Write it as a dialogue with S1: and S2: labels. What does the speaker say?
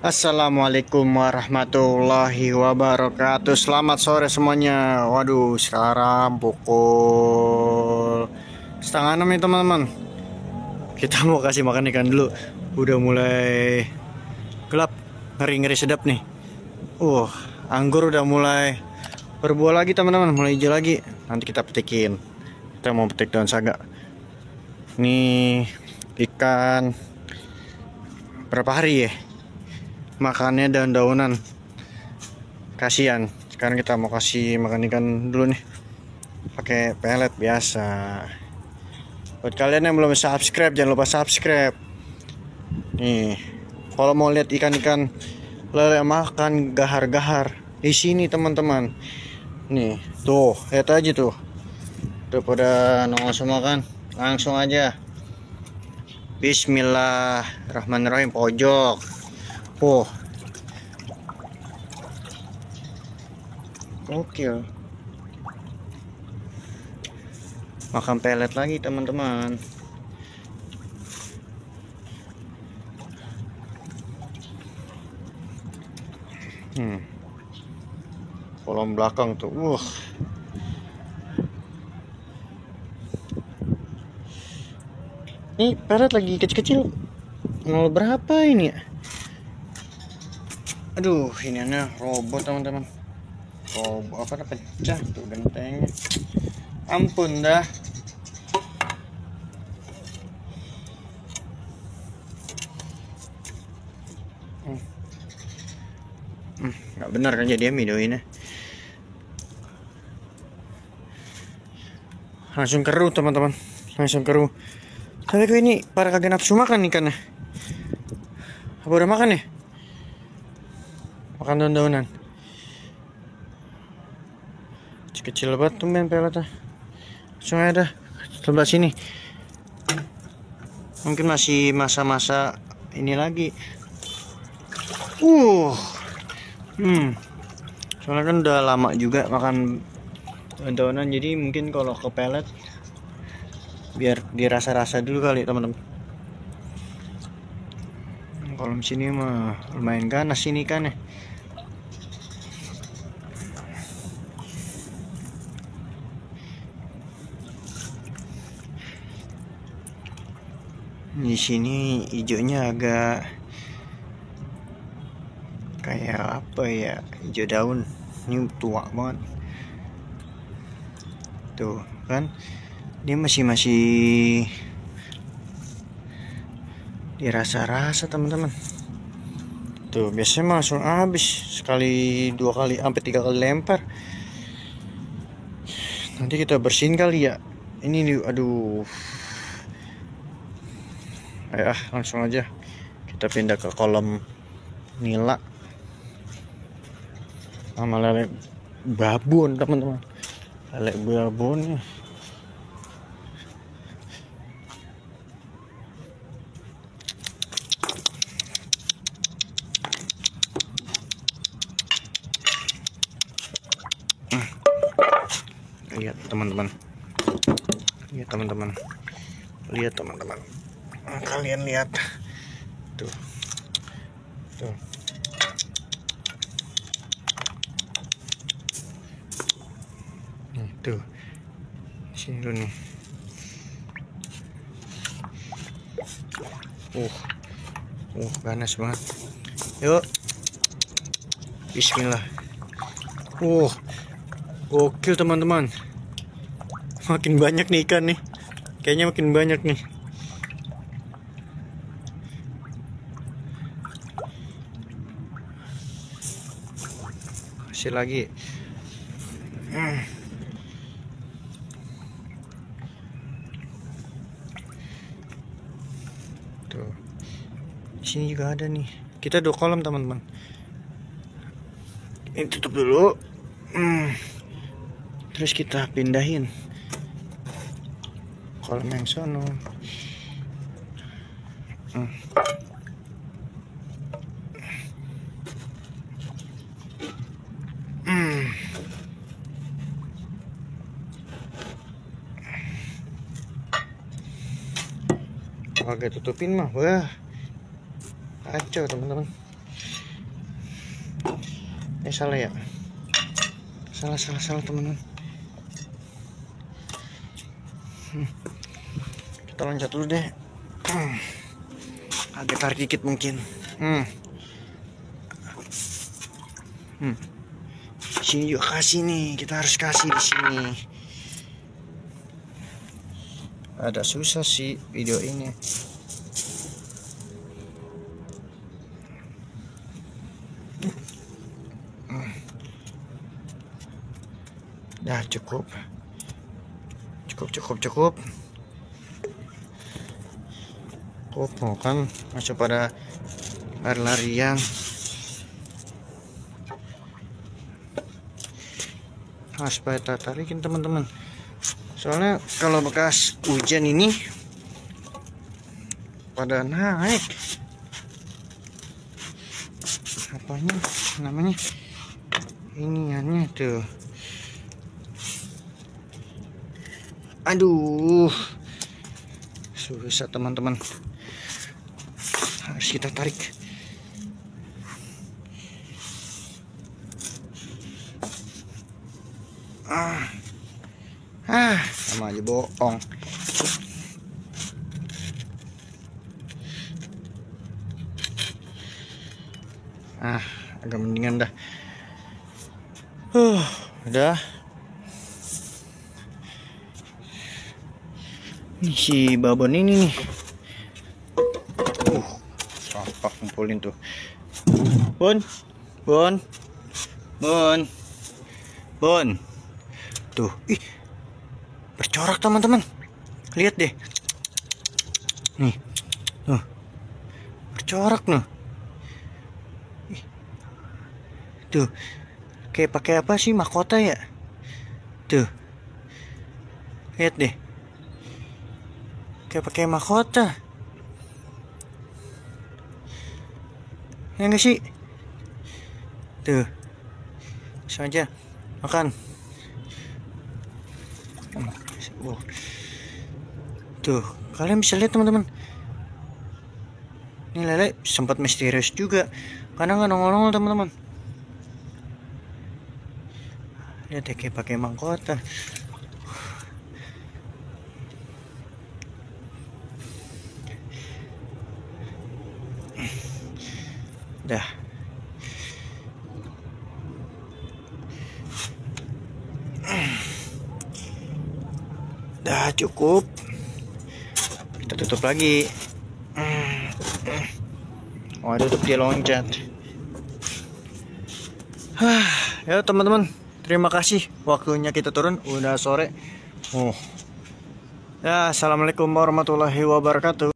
S1: Assalamualaikum warahmatullahi wabarakatuh. Selamat sore semuanya. Waduh, sekarang pukul setengah 6 nih teman-teman. Kita mau kasih makan ikan dulu. Udah mulai gelap, ngeri-ngeri sedap nih. Anggur udah mulai berbuah lagi teman-teman, mulai hijau lagi. Nanti kita petikin. Kita mau petik daun saga. Nih ikan berapa hari ya? Makannya daun-daunan, kasihan. Sekarang kita mau kasih makan ikan dulu nih, pakai pelet biasa. Buat kalian yang belum subscribe, jangan lupa subscribe. Nih, kalau mau lihat ikan-ikan lele makan gahar-gahar di sini teman-teman. Nih, tuh, lihat aja tuh. Udah pada nongol semua kan? Langsung aja. Bismillahirrahmanirrahim, pojok. Oke. Makan pelet lagi teman-teman. Kolam belakang tuh. Ini pelet lagi kecil-kecil. Mau berapa ini ya? Aduh, ini aneh robot teman-teman. Robot apa pecah tuh gentengnya. Ampun dah. Nggak benar kan jadi videonya. Langsung keruh teman-teman. Langsung keruh. Tapi kok ini para kagak nafsu makan ikannya. Apa udah makan ya? Makan daun-daunan. Kecil banget tuh main peletnya. Langsung ada sebelah sini. Mungkin masih masa-masa ini lagi. Soalnya kan udah lama juga makan daun-daunan, jadi mungkin kalau ke pelet biar dirasa-rasa dulu kali teman-teman. Kalau di sini mah lumayan ganas ini kan ya. Di sini hijaunya agak kayak apa ya, hijau daun. Ini tua banget. Tuh kan, dia masih dirasa-rasa teman-teman. Tuh biasanya langsung habis sekali, 2 kali, sampai 3 kali lempar. Nanti kita bersihin kali ya. Ini nih, aduh. Ayo langsung aja kita pindah ke kolam nila sama lele babon teman-teman. Lele babonnya lihat teman-teman, lihat teman-teman, kalian lihat tuh tuh sini dulu nih. Ganas banget. Yuk, bismillah. Gokil teman-teman, makin banyak nih ikan nih, kayaknya makin banyak nih. Kasih lagi. Tuh, di sini juga ada nih. Kita 2 kolam teman-teman. Ini tutup dulu. Terus kita pindahin kolam yang sono. Agak tutupin mah, wah kacau teman-teman. Salah ya. Salah teman-teman. Kita loncat dulu deh. Agak tarik dikit mungkin. Sini juga kasih nih, kita harus kasih di sini. Ada susah sih video ini. Dah cukup. Mau kan masuk pada lari-larian. Supaya tarikin teman-teman. Soalnya kalau bekas hujan ini pada naik. Apanya namanya? Iniannya tuh. Aduh. Susah teman-teman. Harus kita tarik. Sama aja bohong. Agak mendingan dah. Udah. Nih si babon ini nih. Sampah kumpulin tuh. Bon. Tuh, bercorak teman-teman. Lihat deh. Nih. Bercorak nih. Tuh. Kayak pakai apa sih, mahkota ya? Tuh. Lihat deh. Kayak pakai mahkota. Ya enggak sih? Tuh. Sengaja makan. Tuh, kalian bisa lihat teman-teman. Ini lele sempat misterius juga. Karena nggak nongol-nongol teman-teman. Lihat deh, kayak pakai mahkota. Dah cukup. Kita tutup lagi. Tutup dia loncat. Ya teman-teman, terima kasih waktunya kita turun. Udah sore. Ya, assalamualaikum warahmatullahi wabarakatuh.